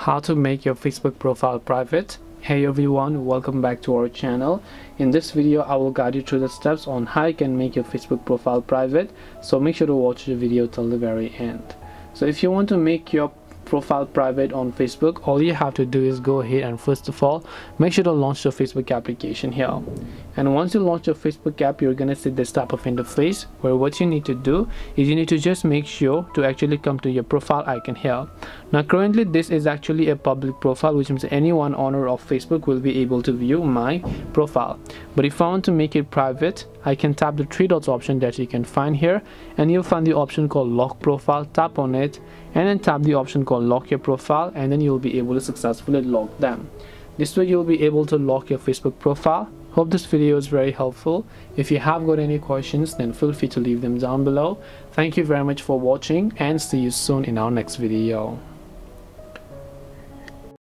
how to make your Facebook profile private. Hey everyone, welcome back to our channel. In this video I will guide you through the steps on how you can make your Facebook profile private, so make sure to watch the video till the very end. So if you want to make your profile private on Facebook, all you have to do is go ahead and first of all make sure to launch your Facebook application here. And once you launch your Facebook app, you're gonna see this type of interface where what you need to do is you need to just make sure to actually come to your profile icon here. Now currently this is actually a public profile, which means anyone owner of Facebook will be able to view my profile. But if I want to make it private, I can tap the three dots option that you can find here, and you'll find the option called lock profile. Tap on it and then tap the option called lock your profile, and then you'll be able to successfully lock them. This way you'll be able to lock your Facebook profile. Hope this video is very helpful. If you have got any questions, then feel free to leave them down below. Thank you very much for watching and see you soon in our next video.